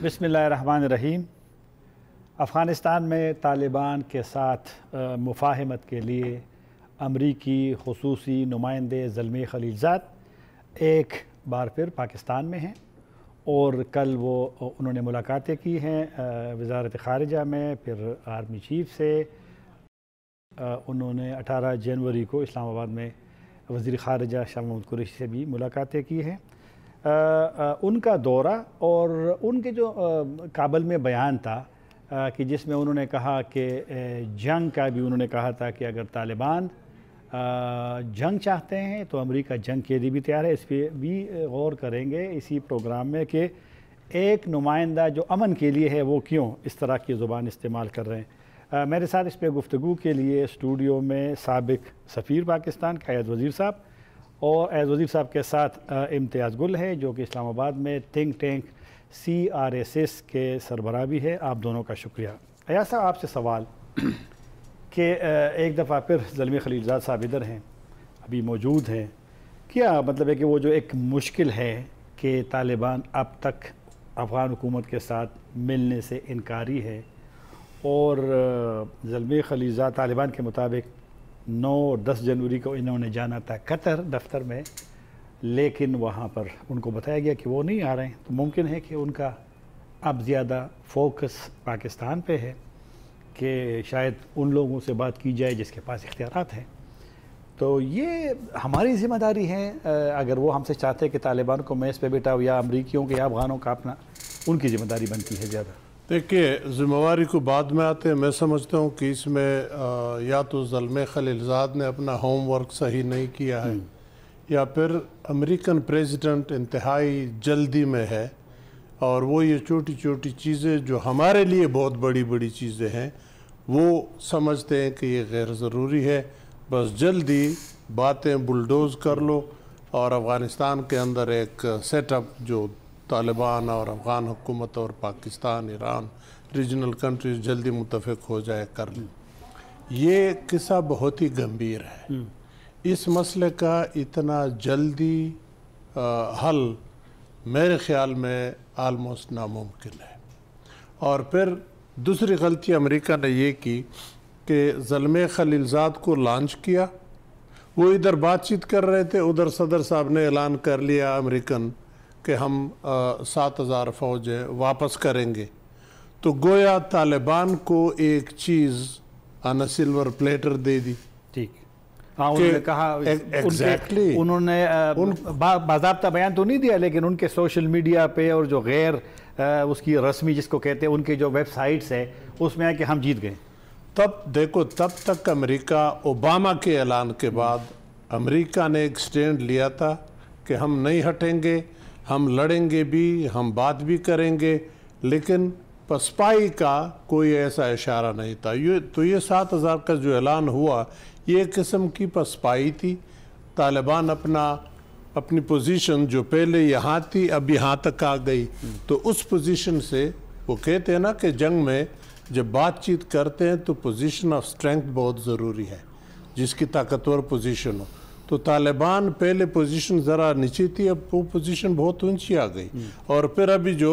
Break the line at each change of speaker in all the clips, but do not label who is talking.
बिस्मिल्लाहिर्रहमानिर्रहीम। अफ़ग़ानिस्तान में तालिबान के साथ मुफ़ाहमत के लिए अमरीकी ख़ुसूसी नुमाइंदे ज़ल्मी ख़लीलज़ाद एक बार फिर पाकिस्तान में हैं और कल उन्होंने मुलाकातें की हैं वज़ारत ख़ारिजा में, फिर आर्मी चीफ़ से उन्होंने 18 जनवरी को इस्लामाबाद में वज़ीर ख़ारिजा शाह महमूद कुरैशी से भी मुलाकातें की हैं। उनका दौरा और उनके जो काबल में बयान था कि जिसमें उन्होंने कहा कि जंग का भी उन्होंने कहा था कि अगर तालिबान जंग चाहते हैं तो अमेरिका जंग के लिए भी तैयार है। इस पर भी गौर करेंगे इसी प्रोग्राम में कि एक नुमाइंदा जो अमन के लिए है वो क्यों इस तरह की ज़ुबान इस्तेमाल कर रहे हैं। मेरे साथ इस पर गुफ्तगू के लिए स्टूडियो में साबिक सफ़ीर पाकिस्तान का अयाज़ वज़ीर साहब और अयाज़ वज़ीर साहब के साथ इम्तियाज़ गुल है जो कि इस्लामाबाद में थिंक टैंक CRSS के सरबराह भी है। आप दोनों का शुक्रिया। अयाज़ साहब, आपसे सवाल कि एक दफ़ा फिर ज़ल्मी ख़लीलज़ाद साहब इधर हैं, अभी मौजूद हैं, क्या मतलब है कि वो जो एक मुश्किल है कि तालिबान अब तक अफ़गान हुकूमत के साथ मिलने से इनकारी है और ज़ल्मी ख़लीलज़ाद तालिबान के मुताबिक 9 और 10 जनवरी को इन्होंने जाना था कतर दफ्तर में, लेकिन वहाँ पर उनको बताया गया कि वो नहीं आ रहे हैं। तो मुमकिन है कि उनका अब ज़्यादा फोकस पाकिस्तान पे है कि शायद उन लोगों से बात की जाए जिसके पास इख्तियारात हैं। तो ये हमारी ज़िम्मेदारी है अगर वो हमसे चाहते हैं कि तालिबान को मेज़ पे बिठाओ या अमरीकियों के या अफ़गानों का अपना, उनकी ज़िम्मेदारी बनती है ज़्यादा।
देखिए, ज़िम्मेवारी को बाद में आते हैं। मैं समझता हूँ कि इसमें या तो ज़ल्मी ख़लीलज़ाद ने अपना होमवर्क सही नहीं किया है या फिर अमेरिकन प्रेसिडेंट इंतहाई जल्दी में है और वो ये छोटी छोटी चीज़ें जो हमारे लिए बहुत बड़ी बड़ी चीज़ें हैं वो समझते हैं कि ये गैर ज़रूरी है। बस जल्दी बातें बुलडोज़ कर लो और अफ़ग़ानिस्तान के अंदर एक सेटअप जो तालिबान और अफ़गान हुकूमत और पाकिस्तान, ईरान, रीजनल कंट्रीज जल्दी मुत्तफ़िक हो जाए कर लें। ये किस्सा बहुत ही गंभीर है। इस मसले का इतना जल्दी हल मेरे ख़्याल में आलमोस्ट नामुमकिन है। और फिर दूसरी गलती अमेरिका ने ये की कि ज़ल्मी ख़लीलज़ाद को लॉन्च किया। वो इधर बातचीत कर रहे थे, उधर सदर साहब ने ऐलान कर लिया अमेरिकन कि हम 7000 फ़ौज वापस करेंगे। तो गोया तालिबान को एक चीज़ ऑन सिल्वर प्लेटर दे दी।
ठीक, हाँ, उन्होंने कहा
एग्जैक्टली
उन्होंने बाज़ाब्ता बयान तो नहीं दिया, लेकिन उनके सोशल मीडिया पे और जो गैर उसकी रस्मी जिसको कहते हैं उनके जो वेबसाइट्स है उसमें है कि हम जीत गए।
तब देखो, तब तक अमेरिका ओबामा के ऐलान के बाद अमेरिका ने एक स्टैंड लिया था कि हम नहीं हटेंगे, हम लड़ेंगे भी, हम बात भी करेंगे, लेकिन पसपाई का कोई ऐसा इशारा नहीं था। ये 7000 का जो ऐलान हुआ ये किस्म की पसपाई थी। तालिबान अपनी पोजीशन जो पहले यहाँ थी अब यहाँ तक आ गई। तो उस पोजीशन से वो कहते हैं ना कि जंग में जब बातचीत करते हैं तो पोजीशन ऑफ स्ट्रेंथ बहुत ज़रूरी है, जिसकी ताकतवर पोजीशन हो। तो तालिबान पहले पोजीशन ज़रा नीचे थी, अब वो पोजीशन बहुत ऊंची आ गई। और फिर अभी जो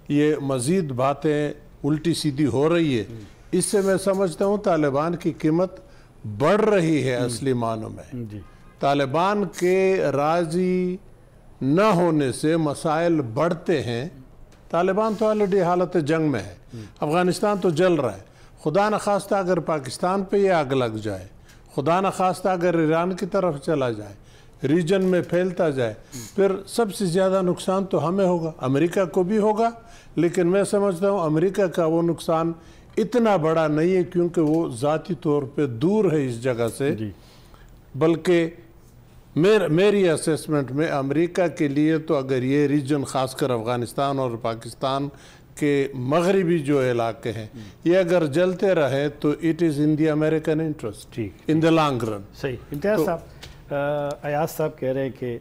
ये मज़ीद बातें उल्टी सीधी हो रही है, इससे मैं समझता हूँ तालिबान की कीमत बढ़ रही है असली मानों में। तालिबान के राज़ी न होने से मसाइल बढ़ते हैं। तालिबान तो ऑलरेडी हालत जंग में है, अफ़ग़ानिस्तान तो जल रहा है। खुदा न खास्ता अगर पाकिस्तान पे ये आग लग जाए, खुदा न खास्ता अगर ईरान की तरफ चला जाए, रीजन में फैलता जाए, फिर सबसे ज़्यादा नुकसान तो हमें होगा, अमेरिका को भी होगा। लेकिन मैं समझता हूँ अमेरिका का वो नुकसान इतना बड़ा नहीं है क्योंकि वो ज़ाती तौर पे दूर है इस जगह से। बल्कि मेरी असेसमेंट में अमेरिका के लिए तो अगर ये रीजन ख़ासकर अफ़ग़ानिस्तान और पाकिस्तान के मगरबी जो इलाके हैं ये अगर जलते रहे तो it is in the American interest in the long run.
सही। इम्तियाज़ साहब, अयाज़ साहब कह रहे हैं कि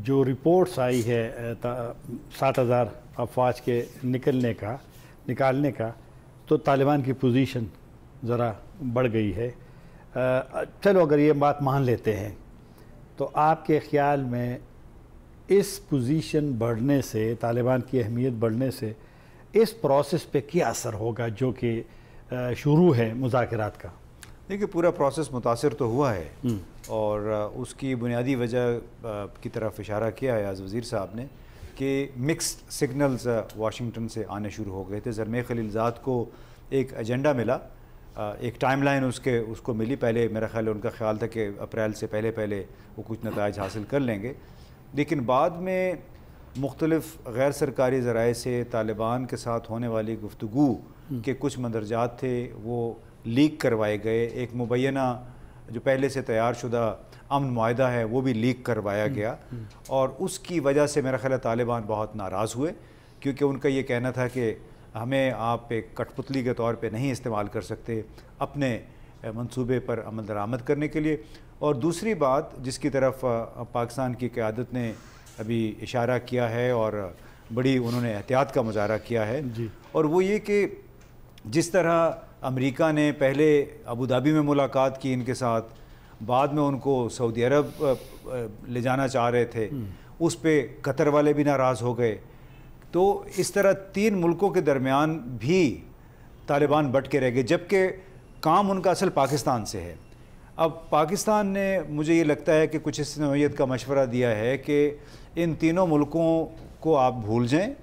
जो रिपोर्ट्स आई है 7000 अफवाज के निकालने का तो तालिबान की पोजीशन ज़रा बढ़ गई है। चलो अगर ये बात मान लेते हैं तो आपके ख़्याल में इस पोजीशन बढ़ने से, तालिबान की अहमियत बढ़ने से اس پروسیس پہ کیا اثر ہوگا جو کہ شروع ہے مذاکرات کا؟
دیکھیے پورا پروسیس متاثر تو ہوا ہے، اور اس کی بنیادی وجہ کی طرف اشارہ کیا ہے آج وزیر صاحب نے کہ مکسڈ سگنلز واشنگٹن سے آنے شروع ہو گئے تھے۔ زلمے خلیلزاد کو ایک ایجنڈا ملا، ایک ٹائم لائن اس کو ملی۔ پہلے میرا خیال ہے ان کا خیال تھا کہ اپریل سے پہلے وہ کچھ نتائج حاصل کر لیں گے، لیکن بعد میں مختلف غیر سرکاری ذرائع سے طالبان کے ساتھ ہونے والی گفتگو کے کچھ مندرجات تھے وہ لیک کروائے گئے۔ ایک مبینہ جو پہلے سے تیار شدہ امن معاہدہ ہے وہ بھی لیک کروایا گیا، اور اس کی وجہ سے میرا خیال ہے طالبان بہت ناراض ہوئے، کیونکہ ان کا یہ کہنا تھا کہ ہمیں آپ ایک کٹ پتلی کے طور پہ نہیں استعمال کر سکتے اپنے منصوبے پر عمل درآمد کرنے کے لیے۔ اور دوسری بات جس کی طرف پاکستان کی قیادت نے ابھی اشارہ کیا ہے اور بڑی انہوں نے احتیاط کا مظاہرہ کیا ہے، اور وہ یہ کہ جس طرح امریکہ نے پہلے ابوظہبی میں ملاقات کی ان کے ساتھ، بعد میں ان کو سعودی عرب لے جانا چاہ رہے تھے، اس پہ قطر والے بھی ناراض ہو گئے، تو اس طرح 3 ملکوں کے درمیان بھی طالبان بٹ کے رہ گئے، جبکہ کام ان کا اصل پاکستان سے ہے۔ اب پاکستان نے مجھے یہ لگتا ہے کہ کچھ اس نوعیت کا مشورہ دیا ہے کہ ان تینوں ملکوں کو آپ بھول جائیں،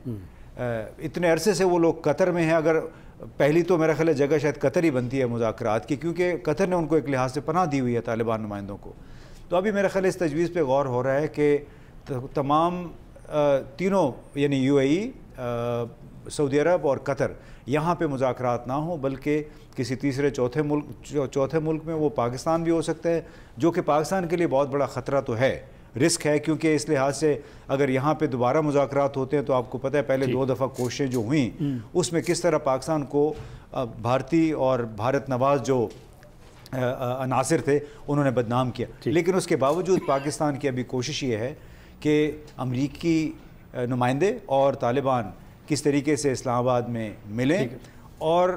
اتنے عرصے سے وہ لوگ قطر میں ہیں، اگر پہلی تو میرا خیال ہے جگہ شاید قطر ہی بنتی ہے مذاکرات کی، کیونکہ قطر نے ان کو ایک لحاظ سے پناہ دی ہوئی ہے طالبان نمائندوں کو۔ تو ابھی میرا خیال ہے اس تجویز پہ غور ہو رہا ہے کہ تمام تینوں یعنی یو اے ای، سعودی عرب اور قطر، یہاں پہ مذاکرات نہ ہوں بلکہ کسی تیسرے چوتھے ملک میں، وہ پاکستان بھی ہو سکتا ہے، جو کہ پاکستان کے لیے بہت بڑا خطرہ تو ہے، رسک ہے، کیونکہ اس لحاظ سے اگر یہاں پہ دوبارہ مذاکرات ہوتے ہیں تو آپ کو پتہ ہے پہلے 2 دفعہ کوششیں جو ہوئیں اس میں کس طرح پاکستان کو بھارتی اور بھارت نواز جو عناصر تھے انہوں نے بدنام کیا، لیکن اس کے باوجود پاکستان کی ابھی کوشش یہ ہے کہ امریکی نمائندے اور طالبان کس طریقے سے اسلام آباد میں ملیں اور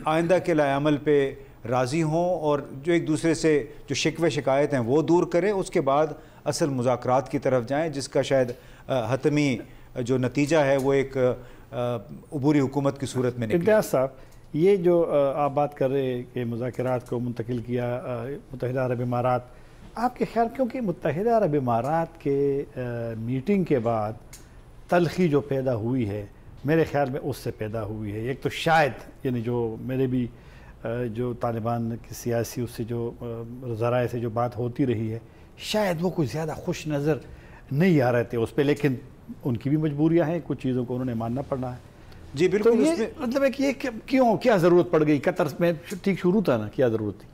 آئندہ کے لائے عمل پہ راضی ہوں، اور جو ایک دوسرے سے جو شکوے شکایت ہیں وہ دور کریں، اس کے بعد اصل مذاکرات کی طرف جائیں، جس کا شاید حتمی جو نتیجہ ہے وہ ایک عبوری حکومت کی صورت میں نکلے۔
امتیاز صاحب، یہ جو آپ بات کر رہے ہیں کہ مذاکرات کو منتقل کیا متحدہ عرب امارات، آپ کے خیال کیونکہ متحدہ عرب امارات کے میٹنگ کے بعد تلخی جو پیدا ہوئی ہے میرے خیال میں اس سے پیدا ہوئی ہے، ایک تو شاید یعنی جو میرے بھی جو طالبان کی سیاسی اس سے جو ذرائع سے جو بات ہوتی رہی ہے، شاید وہ کچھ زیادہ خوش نظر نہیں آ رہے تھے اس پہ، لیکن ان کی بھی مجبوریاں ہیں، کچھ چیزوں کو انہوں نے ماننا پڑنا ہے۔
جی بالکل،
تو یہ مطلب ہے کہ یہ کیا ضرورت پڑ گئی؟ قطر میں ٹھیک شروع تھا نا، کیا ضرورت تھی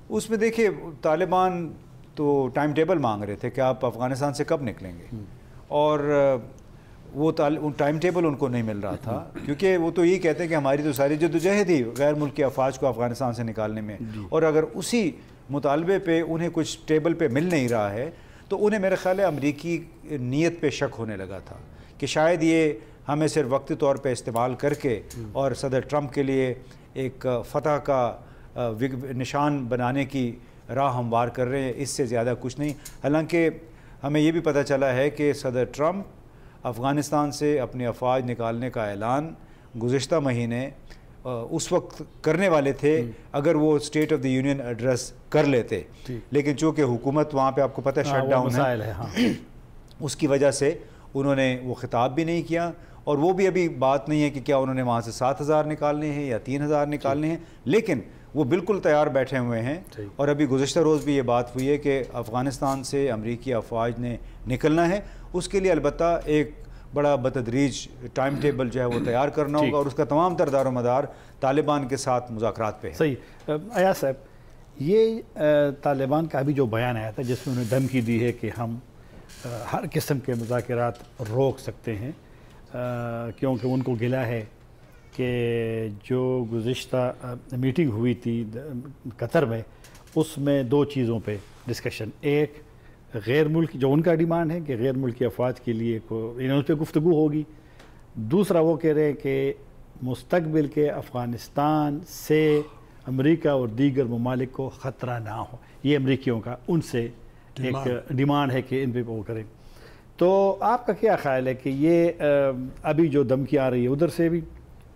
اس میں؟ دیکھیے طالبان تو ٹائم ٹیبل مانگ رہے تھے کہ آپ افغانستان سے کب نکلیں گے، اور وہ ٹائم ٹیبل ان کو نہیں مل رہا تھا، کیونکہ وہ تو یہی کہتے ہیں کہ ہماری تو ساری جدوجہد ہی غیر ملکی افواج کو افغانستان سے نکالنے میں، اور اگر اسی مطالبے پہ انہیں کچھ ٹیبل پہ مل نہیں رہا ہے تو انہیں میرے خیال ہے امریکی نیت پہ شک ہونے لگا تھا کہ شاید یہ ہمیں صرف وقتی طور پہ استعمال کر کے اور صدر ٹرمپ کے لیے ایک فتح کا نشان بنانے کی راہ ہموار کر رہے ہیں، اس سے زیادہ کچھ نہیں۔ حالانکہ ہمیں یہ بھی پتہ چلا ہے کہ صدر ٹرمپ افغانستان سے اپنی افواج نکالنے کا اعلان گزشتہ مہینے اس وقت کرنے والے تھے اگر وہ state of the union address کر لیتے، لیکن چونکہ حکومت وہاں پہ آپ کو پتہ ہے شٹ ڈاؤن ہے، اس کی وجہ سے انہوں نے وہ خطاب بھی نہیں کیا، اور وہ بھی ابھی بات نہیں ہے کہ کیا انہوں نے وہاں سے 7,000 نکالنے ہیں یا 3,000 نکالنے ہیں، لیکن وہ بالکل تیار بیٹھے ہوئے ہیں۔ اور ابھی گزشتہ روز بھی یہ بات ہوئی ہے کہ افغانستان سے امریکی افواج نے نکلنا ہے، اس کے لیے البتہ ایک بڑا بتدریج ٹائم ٹیبل جو ہے وہ تیار کرنا ہوگا، اور اس کا تمام تر دار و مدار طالبان کے ساتھ مذاکرات پہ ہے۔
صحیح۔ ایاز صاحب، یہ طالبان کا ابھی جو بیان آیا تھا جس میں انہوں نے دھمکی دی ہے کہ ہم ہر قسم کے مذاکرات روک سکتے ہیں، کیونکہ ان کو گلا ہے کہ جو گزشتہ میٹنگ ہوئی تھی قطر میں اس میں 2 چیزوں پہ ڈسکشن، ایک غیر ملکی جو ان کا ڈیمانڈ ہے کہ غیر ملکی افواج کے لیے اس پہ گفتگو ہوگی، دوسرا وہ کہہ رہے ہیں کہ مستقبل کے افغانستان سے امریکہ اور دیگر ممالک کو خطرہ نہ ہو، یہ امریکیوں کا ان سے ایک ڈیمانڈ ہے کہ ان پہ وہ کریں۔ تو آپ کا کیا خیال ہے کہ یہ ابھی جو دھمکی آ رہی ہے ادھر سے بھی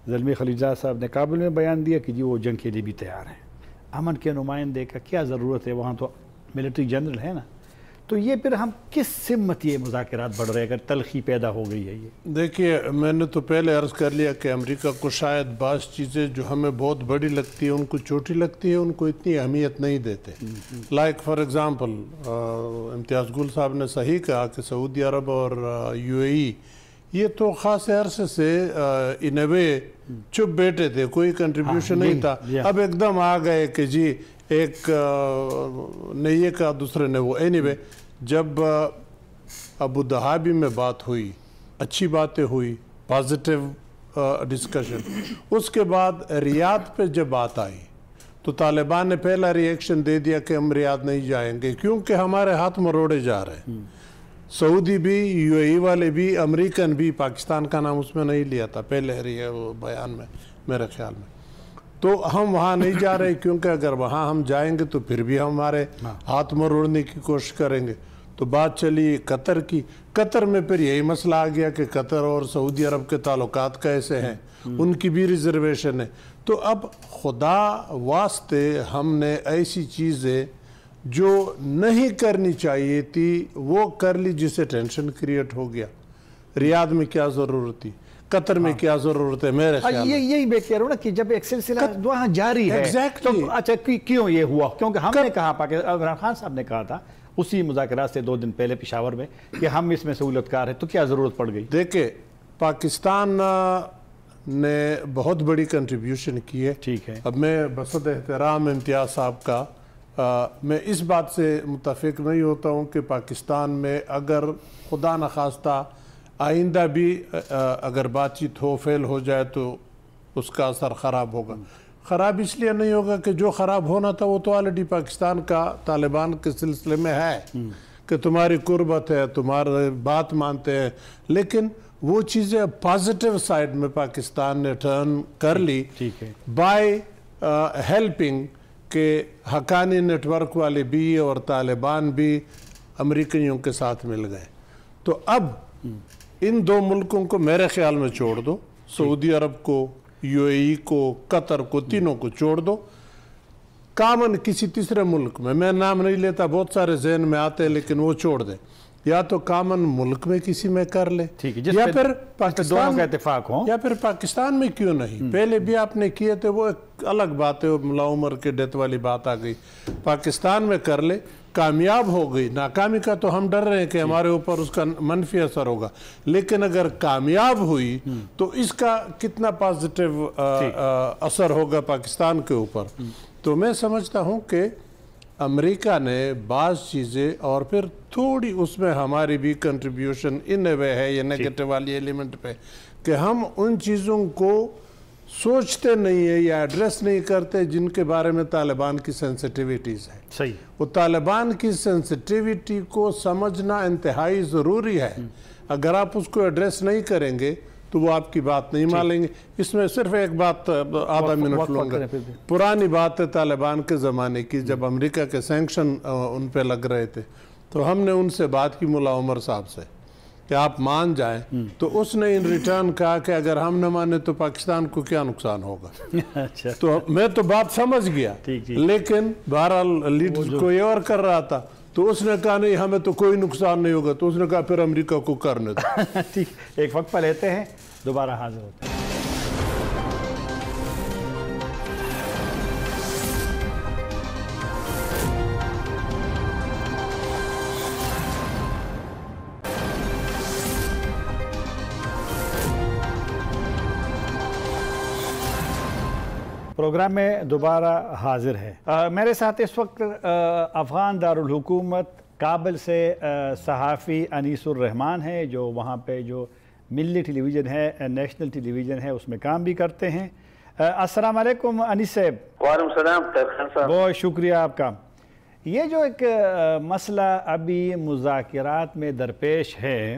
زلمی خلیلزاد صاحب نے کابل میں بیان دیا کہ جی وہ جنگ کے لیے بھی تیار ہیں. امن کے نمائندے کا کیا ضرورت ہے, وہاں تو ملٹری جنرل ہے نا. تو یہ پھر ہم کس سمت یہ مذاکرات بڑھ رہے اگر تلخی پیدا ہو گئی ہے؟ یہ
دیکھیے میں نے تو پہلے عرض کر لیا کہ امریکہ کو شاید بعض چیزیں جو ہمیں بہت بڑی لگتی ہے ان کو چھوٹی لگتی ہے, ان کو اتنی اہمیت نہیں دیتے. لائک فار ایگزامپل امتیاز گل صاحب نے صحیح کہا کہ سعودی عرب اور یو اے ای یہ تو خاص عرصے سے ان اے وے چپ بیٹھے تھے, کوئی کنٹریبیوشن نہیں تھا. اب ایک دم آ گئے کہ جی ایک نے یہ کہا دوسرے نے وہ. اینی وے جب ابو دھابی میں بات ہوئی, اچھی باتیں ہوئی, پازیٹیو ڈسکشن, اس کے بعد ریاض پہ جب بات آئی تو طالبان نے پہلا ری ایکشن دے دیا کہ ہم ریاض نہیں جائیں گے کیونکہ ہمارے ہاتھ مروڑے جا رہے ہیں. سعودی بھی, یو اے ای والے بھی, امریکن بھی, پاکستان کا نام اس میں نہیں لیا تھا پہلے بیان میں میرے خیال میں. تو ہم وہاں نہیں جا رہے کیونکہ اگر وہاں ہم جائیں گے تو پھر بھی ہمارے ہاتھ مروڑنے کی کوشش کریں گے. تو بات چلی قطر کی. قطر میں پھر یہی مسئلہ آ گیا کہ قطر اور سعودی عرب کے تعلقات کیسے ہیں, ان کی بھی ریزرویشن ہے. تو اب خدا واسطے ہم نے ایسی چیزیں جو نہیں کرنی چاہیے تھی وہ کر لی جس سے ٹینشن کریٹ ہو گیا. ریاض میں کیا ضرورت تھی, قطر میں کیا ضرورت ہے میرے خیال میں.
یہی میں کہہ رہا ہوں نا کہ جب ایک سلسلہ وہاں جاری ہے تو اچھا کیوں یہ ہوا؟ کیونکہ ہم نے کہا, عمران خان صاحب نے کہا تھا اسی مذاکرات سے 2 دن پہلے پشاور میں کہ ہم اس میں سہولت کار ہیں, تو کیا ضرورت پڑ گئی؟
دیکھیں پاکستان نے بہت بڑی کنٹریبیوشن کی ہے.
ٹھیک ہے.
اب میں بصد احترام امتیاز صاحب کا میں اس بات سے متفق نہیں ہوتا ہوں کہ پاکستان میں اگر خدا نخواستہ آئندہ بھی اگر بات چیت ہو فیل ہو جائے تو اس کا اثر خراب ہوگا. خراب اس لیے نہیں ہوگا کہ جو خراب ہونا تھا وہ تو آلریڈی پاکستان کا طالبان کے سلسلے میں ہے کہ تمہاری قربت ہے, تمہارے بات مانتے ہیں, لیکن وہ چیزیں پازیٹیو سائیڈ میں پاکستان نے ٹرن کر لی بائی ہیلپنگ کہ حقانی نیٹ ورک والے بھی اور طالبان بھی امریکیوں کے ساتھ مل گئے. تو اب ان 2 ملکوں کو میرے خیال میں چھوڑ دو, سعودی عرب کو, یو اے ای کو, قطر کو, تینوں کو چھوڑ دو. کامن کسی تیسرے ملک میں نام نہیں لیتا, بہت سارے ذہن میں آتے ہیں لیکن وہ چھوڑ دیں. یا تو کامن ملک میں کسی میں کر لے, یا پھر پاکستان کا اتفاق ہو, یا پھر پاکستان میں کیوں نہیں. پہلے بھی آپ نے کیے تھے, وہ ایک الگ بات ہے, ملا عمر کے ڈیتھ والی بات آ گئی. پاکستان میں کر لے, کامیاب ہو گئی, ناکامی کا تو ہم ڈر رہے ہیں کہ ہمارے اوپر اس کا منفی اثر ہوگا, لیکن اگر کامیاب ہوئی تو اس کا کتنا پازیٹیو اثر ہوگا پاکستان کے اوپر. تو میں سمجھتا ہوں کہ امریکہ نے بعض چیزیں اور پھر تھوڑی اس میں ہماری بھی کنٹریبیوشن ان اے وے ہے یہ نیگیٹو والی ایلیمنٹ پہ کہ ہم ان چیزوں کو سوچتے نہیں ہیں یا ایڈریس نہیں کرتے جن کے بارے میں طالبان کی سینسٹیویٹیز ہیں.
صحیح.
وہ طالبان کی سینسٹیویٹی کو سمجھنا انتہائی ضروری ہے. اگر آپ اس کو ایڈریس نہیں کریں گے تو وہ آپ کی بات نہیں مانیں گے. اس میں صرف ایک بات آدھا منٹ لوں گا. پرانی بات ہے طالبان کے زمانے کی, جب امریکہ کے سینکشن ان پہ لگ رہے تھے تو ہم نے ان سے بات کی ملا عمر صاحب سے کہ آپ مان جائیں, تو اس نے ان ریٹرن کہا کہ اگر ہم نہ مانے تو پاکستان کو کیا نقصان ہوگا. تو میں تو بات سمجھ گیا, لیکن بہرحال لیڈر کوئی اور کر رہا تھا, تو اس نے کہا نہیں ہمیں تو کوئی نقصان نہیں ہوگا. تو اس نے کہا پھر امریکہ کو کرنے دو.
ٹھیک, ایک وقفہ لیتے ہیں, دوبارہ حاضر ہوتے ہیں. پروگرام میں دوبارہ حاضر ہے. میرے ساتھ اس وقت افغان دارالحکومت کابل سے صحافی انیس الرحمان ہے, جو وہاں پہ جو ملی ٹیلی ویژن ہے, نیشنل ٹیلی ویژن ہے, اس میں کام بھی کرتے ہیں. السلام علیکم انیس صاحب.
وعلیکم السلام خان صاحب.
بہت شکریہ آپ کا. یہ جو ایک مسئلہ ابھی مذاکرات میں درپیش ہے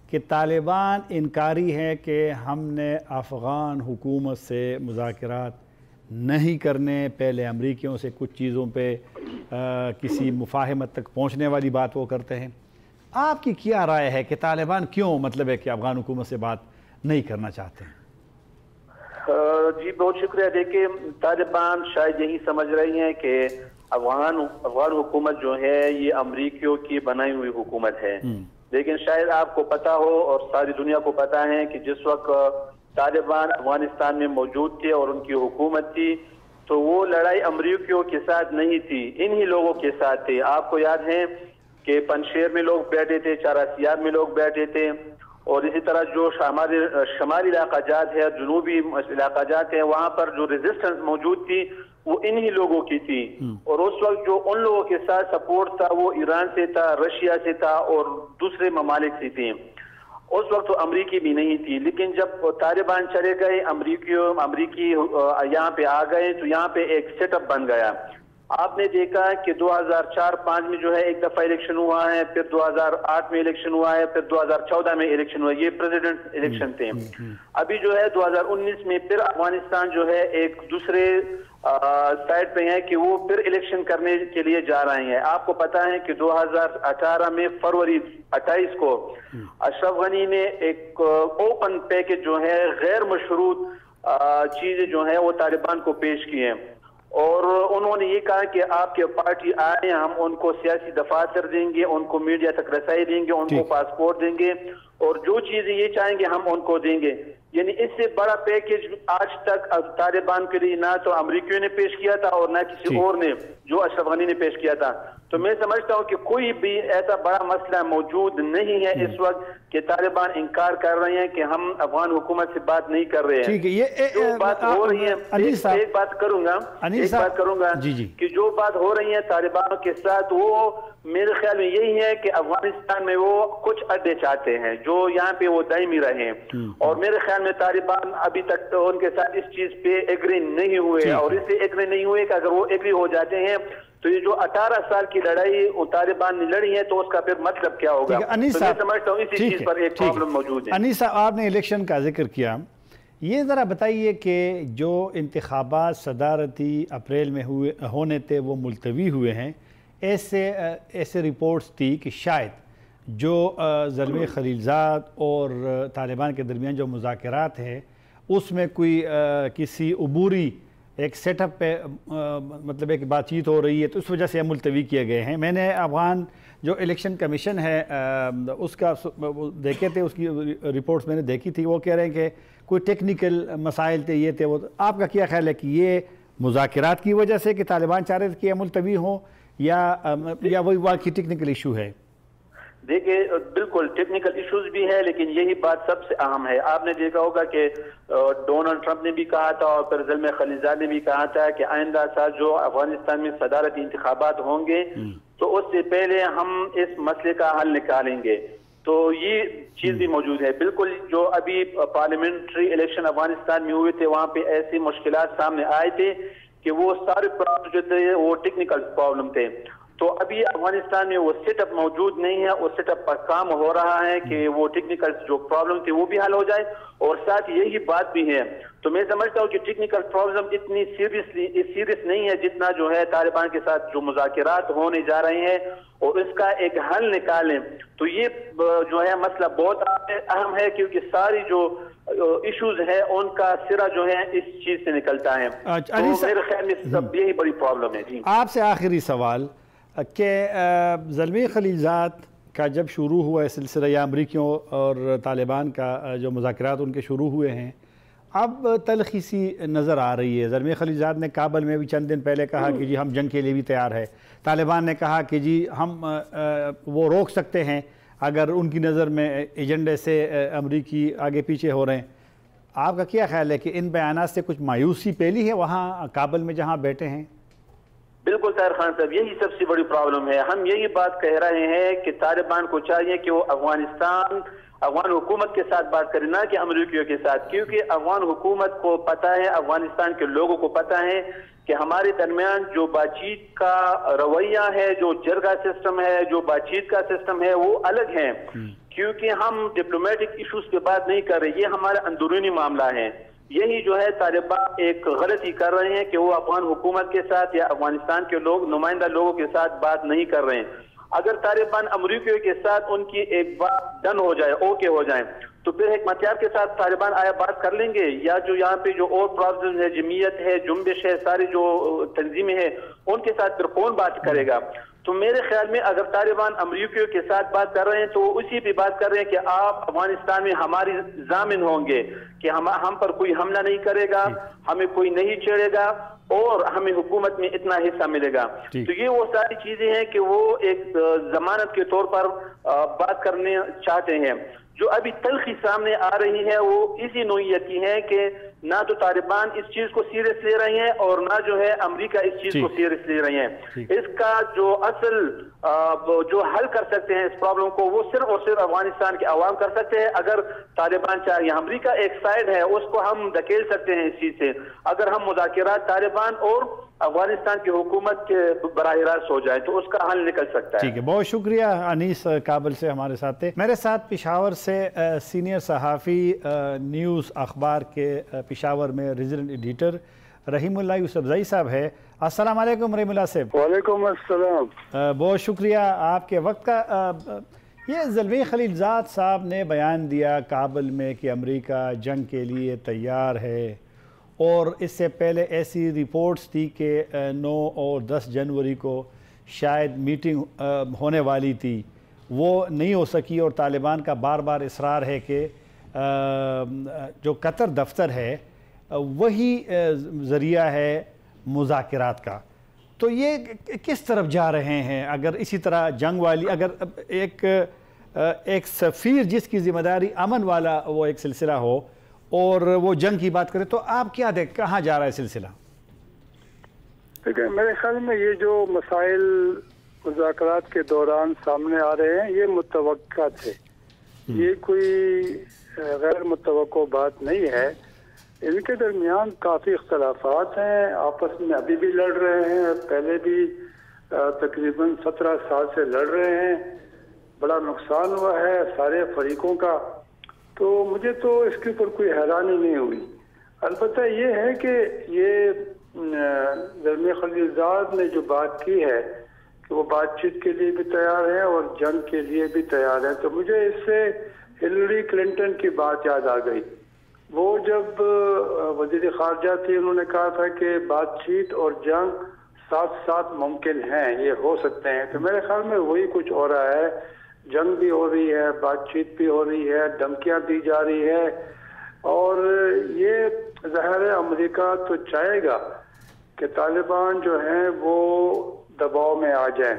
کہ طالبان انکاری ہے کہ ہم نے افغان حکومت سے مذاکرات نہیں کرنے, پہلے امریکیوں سے کچھ چیزوں پہ کسی مفاہمت تک پہنچنے والی بات وہ کرتے ہیں. آپ کی کیا رائے ہے کہ طالبان کیوں مطلب ہے کہ افغان حکومت سے بات نہیں کرنا چاہتے ہیں؟
जी बहुत शुक्रिया। देखिए, तालिबान शायद यही समझ रही हैं कि अफगान हुकूमत जो है ये अमरीकियों की बनाई हुई हुकूमत है, लेकिन शायद आपको पता हो और सारी दुनिया को पता है कि जिस वक्त तालिबान अफगानिस्तान में मौजूद थे और उनकी हुकूमत थी, तो वो लड़ाई अमरीकियों के साथ नहीं थी, इन्हीं लोगों के साथ थी। आपको याद है कि पंजशेर में लोग बैठे थे, चारासियार में लोग बैठे थे, और इसी तरह जो शमाली इलाका जात है, जनूबी इलाका जात है, वहां पर जो रेजिस्टेंस मौजूद थी वो इन्हीं लोगों की थी। और उस वक्त जो उन लोगों के साथ सपोर्ट था वो ईरान से था, रशिया से था और दूसरे ममालिक से थी। उस वक्त तो अमरीकी भी नहीं थी, लेकिन जब तालिबान चले गए, अमरीकी यहाँ पे आ गए, तो यहाँ पे एक सेटअप बन गया। आपने देखा कि 2004-5 में जो है एक दफा इलेक्शन हुआ है, फिर 2008 में इलेक्शन हुआ है, फिर 2014 में इलेक्शन हुआ, ये प्रेसिडेंट इलेक्शन थे। अभी जो है 2019 में फिर अफगानिस्तान जो है एक दूसरे साइड पे है कि वो फिर इलेक्शन करने के लिए जा रहे हैं। आपको पता है कि 2018 में फरवरी 28 को अशरफ गनी ने एक ओपन पैकेज जो है गैर मशरूत चीजें जो है वो तालिबान को पेश की हैं, और उन्होंने ये कहा कि आपके पार्टी आए, हम उनको सियासी दफातर देंगे, उनको मीडिया तक रसाई देंगे, उनको पासपोर्ट देंगे, और जो चीजें ये चाहेंगे हम उनको देंगे। यानी इससे बड़ा पैकेज आज तक तालिबान के लिए ना तो अमरीकियों ने पेश किया था और ना किसी और ने, जो अशरफ गनी ने पेश किया था। तो मैं समझता हूँ कि कोई भी ऐसा बड़ा मसला मौजूद नहीं है इस वक्त कि तालिबान इनकार कर रहे हैं कि हम अफगान हुकूमत से बात नहीं कर रहे हैं।
ठीक है, ये
जो बात हो रही है, एक बात करूंगा कि जो बात हो रही है तालिबान के साथ, वो मेरे ख्याल में यही है कि अफगानिस्तान में वो कुछ अड्डे चाहते हैं जो यहाँ पे वो दायमी रहे, और मेरे ख्याल में तालिबान अभी तक तो उनके साथ इस चीज पे एग्री नहीं हुए, और इससे एग्री नहीं हुए कि अगर वो एग्री हो जाते हैं तो ये जो 18 साल की लड़ाई तालिबान ने लड़ी है तो उसका फिर मतलब क्या होगा। तो मैं समझता हूँ इसी चीज पर एक प्रॉब्लम मौजूद है।
अनीस साहब, आपने इलेक्शन का जिक्र किया, ये ज़रा बताइए कि जो इंतखाबात सदारती अप्रैल में होने थे वो मुलतवी हुए हैं। ऐसे रिपोर्ट्स थी कि शायद जो ज़ल्मी खलीलज़ाद और तालिबान के दरमियान जो मुज़ाकरात है उसमें कोई किसी अबूरी एक सेटअप पे मतलब एक बातचीत हो रही है, तो उस वजह से मुलतवी किए गए हैं। मैंने अफगान जो इलेक्शन कमीशन है उसका देखे थे, उसकी रिपोर्ट्स मैंने देखी थी, वो कह रहे हैं कि कोई टेक्निकल मसाइल थे, ये थे वो। आपका क्या ख्याल है कि ये मुज़ाकरात की वजह से कि तालिबान चाह रहे थे कि मुलतवी हों, या वही वाकई टेक्निकल इशू है?
देखिए, बिल्कुल टेक्निकल इश्यूज भी है, लेकिन यही बात सबसे अहम है। आपने देखा होगा कि डोनाल्ड ट्रंप ने भी कहा था और फिर ज़ल्मी खलीलज़ाद ने भी कहा था कि आइंदा साल जो अफगानिस्तान में सदारती इंतखाबात होंगे तो उससे पहले हम इस मसले का हल निकालेंगे। तो ये चीज भी मौजूद है। बिल्कुल, जो अभी पार्लियामेंट्री इलेक्शन अफगानिस्तान में हुए थे वहां पे ऐसी मुश्किलात सामने आए थे कि वो सारे प्रॉब्लम जो थे वो टेक्निकल प्रॉब्लम थे। तो अभी अफगानिस्तान में वो सेटअप मौजूद नहीं है, उस सेटअप पर काम हो रहा है कि वो टेक्निकल जो प्रॉब्लम थी वो भी हल हो जाए, और साथ यही बात भी है। तो मैं समझता हूँ कि टेक्निकल प्रॉब्लम इतनी सीरियस नहीं है जितना जो है तालिबान के साथ जो मुज़ाकरात होने जा रहे हैं और इसका एक हल निकालें। तो ये जो है मसला बहुत अहम है, क्योंकि सारी जो इश्यूज है उनका सिरा जो है इस चीज से निकलता है। तो मेरे ख्याल में सब यही बड़ी प्रॉब्लम है। जी,
आपसे आखिरी सवाल कि ज़ल्मी खलीलज़ाद का जब शुरू हुआ सिलसिला या अमरीकियों और तालिबान का जो मुज़ाकरात उनके शुरू हुए हैं, अब तलखी सी नज़र आ रही है। ज़ल्मी खलीलज़ाद ने काबल में भी चंद दिन पहले कहा कि जी हम जंग के लिए भी तैयार है। तालिबान ने कहा कि जी हम वो रोक सकते हैं अगर उनकी नज़र में एजेंडे से अमरीकी आगे पीछे हो रहे हैं। आपका क्या ख्याल है कि इन बयानात से कुछ मायूसी फैली है वहाँ काबल में जहाँ बैठे हैं?
बिल्कुल ताहिर खान साहब, यही सबसे बड़ी प्रॉब्लम है। हम यही बात कह रहे हैं कि तालिबान को चाहिए कि वो अफगान हुकूमत के साथ बात करे, ना कि अमरीकियों के साथ, क्योंकि अफगान हुकूमत को पता है, अफगानिस्तान के लोगों को पता है कि हमारे दरमियान जो बातचीत का रवैया है, जो जरगा सिस्टम है, जो बातचीत का सिस्टम है वो अलग है। क्योंकि हम डिप्लोमेटिक इश्यूज पे बात नहीं कर रहे, ये हमारा अंदरूनी मामला है। यही जो है तालिबान एक गलती कर रहे हैं कि वो अफगान हुकूमत के साथ या अफगानिस्तान के नुमाइंदा लोगों के साथ बात नहीं कर रहे हैं। अगर तालिबान अमरीकियों के साथ उनकी एक बात डन हो जाए, ओके हो जाए, تو پھر حکمتیار کے ساتھ طالبان آیا بات کر لیں گے، یا جو یہاں پہ جو اور پرابلم ہے، جمعیت ہے، جنبش ہے، ساری جو تنظیمیں ہیں ان کے ساتھ پھر کون بات کرے گا؟ تو میرے خیال میں اگر طالبان امریکیوں کے ساتھ بات کر رہے ہیں تو اسی پہ بات کر رہے ہیں کہ آپ افغانستان میں ہماری ضامن ہوں گے کہ ہم پر کوئی حملہ نہیں کرے گا، ہمیں کوئی نہیں چھیڑے گا اور ہمیں حکومت میں اتنا حصہ ملے گا۔ تو یہ وہ ساری چیزیں ہیں کہ وہ ایک ضمانت کے طور پر بات کرنے چاہتے ہیں۔ جو ابھی تلخی سامنے آ رہی ہے وہ اسی نوعیت کی ہے کہ نہ تو طالبان اس چیز کو سیریس لے رہے ہیں اور نہ جو ہے امریکہ اس چیز کو سیریس لے رہے ہیں۔ اس کا جو اصل جو حل کر سکتے ہیں اس پرابلم کو وہ صرف اور صرف افغانستان کے عوام کر سکتے ہیں۔ اگر طالبان چاہیے، امریکہ ایک سائڈ ہے اس کو ہم دھکیل سکتے ہیں اس چیز سے، اگر ہم مذاکرات طالبان اور افغانستان کی حکومت کے براہ راست ہو جائے تو اس کا حل نکل سکتا ہے۔
ٹھیک ہے، بہت شکریہ انیس کابل سے ہمارے ساتھ تھے۔ میرے ساتھ پشاور سے سینئر صحافی نیوز اخبار کے پشاور میں ریجنل ایڈیٹر رحیم اللہ یوسفزئی صاحب ہے۔ السلام علیکم رحیم اللہ صاحب۔
وعلیکم السلام۔
بہت شکریہ آپ کے وقت کا۔ یہ زلمی خلیلزاد صاحب نے بیان دیا کابل میں کہ امریکہ جنگ کے لیے تیار ہے، اور اس سے پہلے ایسی رپورٹس تھی کہ 9 اور 10 جنوری کو شاید میٹنگ ہونے والی تھی، وہ نہیں ہو سکی، اور طالبان کا بار بار اصرار ہے کہ جو قطر دفتر ہے وہی ذریعہ ہے مذاکرات کا۔ تو یہ کس طرف جا رہے ہیں؟ اگر اسی طرح جنگ والی، اگر ایک سفیر جس کی ذمہ داری امن والا وہ ایک سلسلہ ہو اور وہ جنگ کی بات کرے، تو آپ کیا دیکھ کہاں جا رہا ہے سلسلہ؟
دیکھیں، میرے خیال میں یہ جو مسائل مذاکرات کے دوران سامنے آ رہے ہیں یہ متوقع تھے، یہ کوئی غیر متوقع بات نہیں ہے۔ ان کے درمیان کافی اختلافات ہیں، آپس میں ابھی بھی لڑ رہے ہیں، پہلے بھی تقریباً 17 سال سے لڑ رہے ہیں، بڑا نقصان ہوا ہے سارے فریقوں کا۔ تو مجھے تو اس کے اوپر کوئی حیرانی نہیں ہوئی۔ البتہ یہ ہے کہ یہ زلمی خلیلزاد نے جو بات کی ہے کہ وہ بات چیت کے لیے بھی تیار ہے اور جنگ کے لیے بھی تیار ہے، تو مجھے اس سے ہلری کلنٹن کی بات یاد آ گئی۔ وہ جب وزیر خارجہ تھی انہوں نے کہا تھا کہ بات چیت اور جنگ ساتھ ساتھ ممکن ہیں، یہ ہو سکتے ہیں۔ تو میرے خیال میں وہی کچھ ہو رہا ہے، جنگ بھی ہو رہی ہے، بات چیت بھی ہو رہی ہے، دھمکیاں دی جا رہی ہے، اور یہ ظاہر ہے امریکہ تو چاہے گا کہ طالبان جو ہیں وہ دباؤ میں آ جائیں،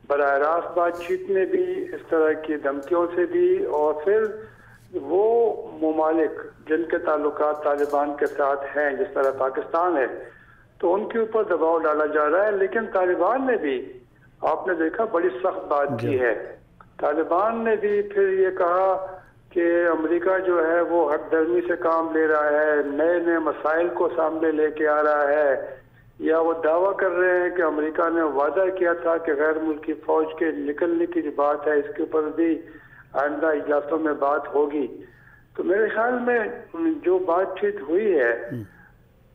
براہ راست بات چیت میں بھی، اس طرح کی دھمکیوں سے بھی، اور پھر وہ ممالک جن کے تعلقات طالبان کے ساتھ ہیں جس طرح پاکستان ہے تو ان کے اوپر دباؤ ڈالا جا رہا ہے۔ لیکن طالبان نے بھی، آپ نے دیکھا، بڑی سخت بات کی ہے۔ طالبان نے بھی پھر یہ کہا کہ امریکہ جو ہے وہ حق درمی سے کام لے رہا ہے، نئے نئے مسائل کو سامنے لے کے آ رہا ہے، یا وہ دعویٰ کر رہے ہیں کہ امریکہ نے وعدہ کیا تھا کہ غیر ملکی فوج کے نکلنے کی جو بات ہے اس کے اوپر بھی آئندہ اجلاسوں میں بات ہوگی۔ تو میرے خیال میں جو بات چیت ہوئی ہے